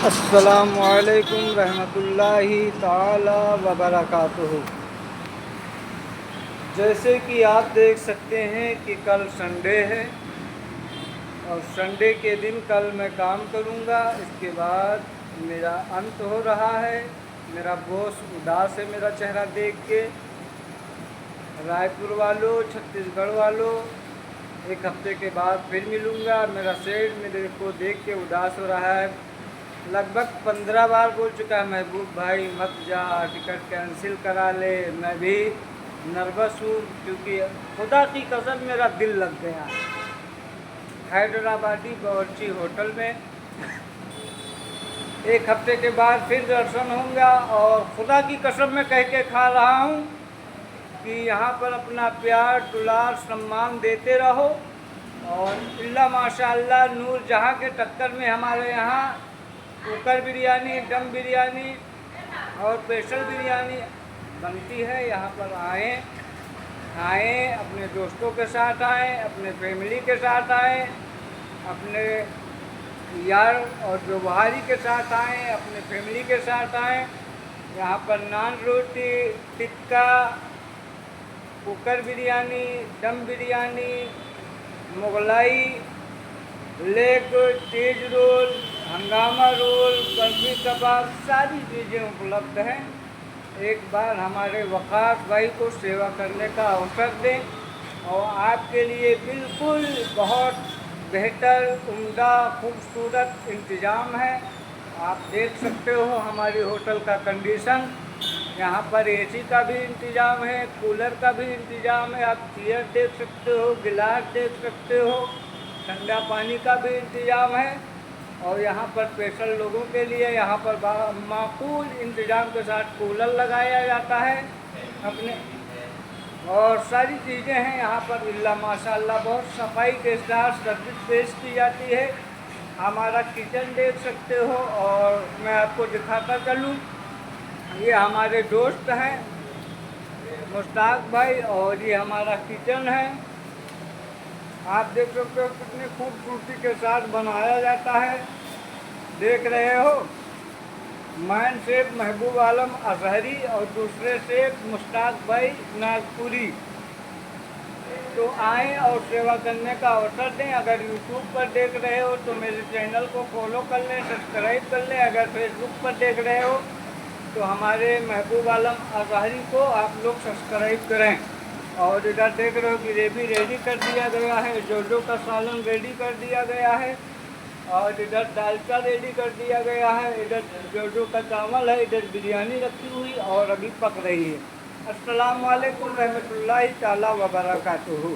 अस्सलामुअलैकुम रहमतुल्लाहि ताला व बरकातुहू। जैसे कि आप देख सकते हैं कि कल संडे है और संडे के दिन कल मैं काम करूंगा। इसके बाद मेरा अंत हो रहा है। मेरा बॉस उदास है मेरा चेहरा देख के। रायपुर वालों, छत्तीसगढ़ वालों, एक हफ्ते के बाद फिर मिलूँगा। मेरा सेठ मेरे को देख के उदास हो रहा है। लगभग 15 बार बोल चुका है, महबूब भाई मत जा, टिकट कैंसिल करा ले। मैं भी नर्वस हूँ क्योंकि खुदा की कसम मेरा दिल लग गया हैदराबादी बावर्ची होटल में। एक हफ्ते के बाद फिर दर्शन होगा और खुदा की कसम मैं कह के खा रहा हूँ कि यहाँ पर अपना प्यार दुलार सम्मान देते रहो। और अल्लाह माशाअल्लाह नूर जहाँ के टक्कर में हमारे यहाँ कुकर बिरयानी, दम बिरयानी और स्पेशल बिरयानी बनती है। यहाँ पर आएँ, खाएँ, अपने दोस्तों के साथ आएँ, अपने फैमिली के साथ आएँ, अपने यार और व्यवहारी के साथ आएँ, अपने फैमिली के साथ आएँ। यहाँ पर नान रोटी, टिक्का, कुकर बिरयानी, दम बिरयानी, मुगलाई, लेग, चीज रोल, हंगामा रोल, बर्फी कबाब, सारी चीज़ें उपलब्ध हैं। एक बार हमारे वक़ास भाई को सेवा करने का अवसर दें और आपके लिए बिल्कुल बहुत बेहतर, उम्दा, खूबसूरत इंतज़ाम है। आप देख सकते हो हमारी होटल का कंडीशन। यहाँ पर एसी का भी इंतज़ाम है, कूलर का भी इंतज़ाम है। आप चेयर देख सकते हो, गिलास देख सकते हो, ठंडा पानी का भी इंतज़ाम है। और यहाँ पर स्पेशल लोगों के लिए यहाँ पर माकूल इंतज़ाम के साथ कूलर लगाया जाता है अपने, और सारी चीज़ें हैं यहाँ पर। अल्लाह माशाअल्लाह बहुत सफाई के साथ सर्विस पेश की जाती है। हमारा किचन देख सकते हो और मैं आपको दिखाता चलूँ। ये हमारे दोस्त हैं मुश्ताक भाई और ये हमारा किचन है। आप देख सकते हो कितनी खूबसूरती के साथ बनाया जाता है। देख रहे हो, मैन शेफ महबूब आलम अजहरी और दूसरे शेफ मुश्ताक भाई नागपुरी। तो आएँ और सेवा करने का अवसर दें। अगर यूट्यूब पर देख रहे हो तो मेरे चैनल को फॉलो कर लें, सब्सक्राइब कर लें। अगर फेसबुक पर देख रहे हो तो हमारे महबूब आलम अजहरी को आप लोग सब्सक्राइब करें। और इधर देख रहे हो कि ग्रेवी रेडी कर दिया गया है, जोजो का सालन रेडी कर दिया गया है और इधर दालचा रेडी कर दिया गया है। इधर जोजो का चावल है, इधर बिरयानी रखी हुई और अभी पक रही है। अस्सलाम वालेकुम रहमतुल्लाहि ताला व बरकातुहू।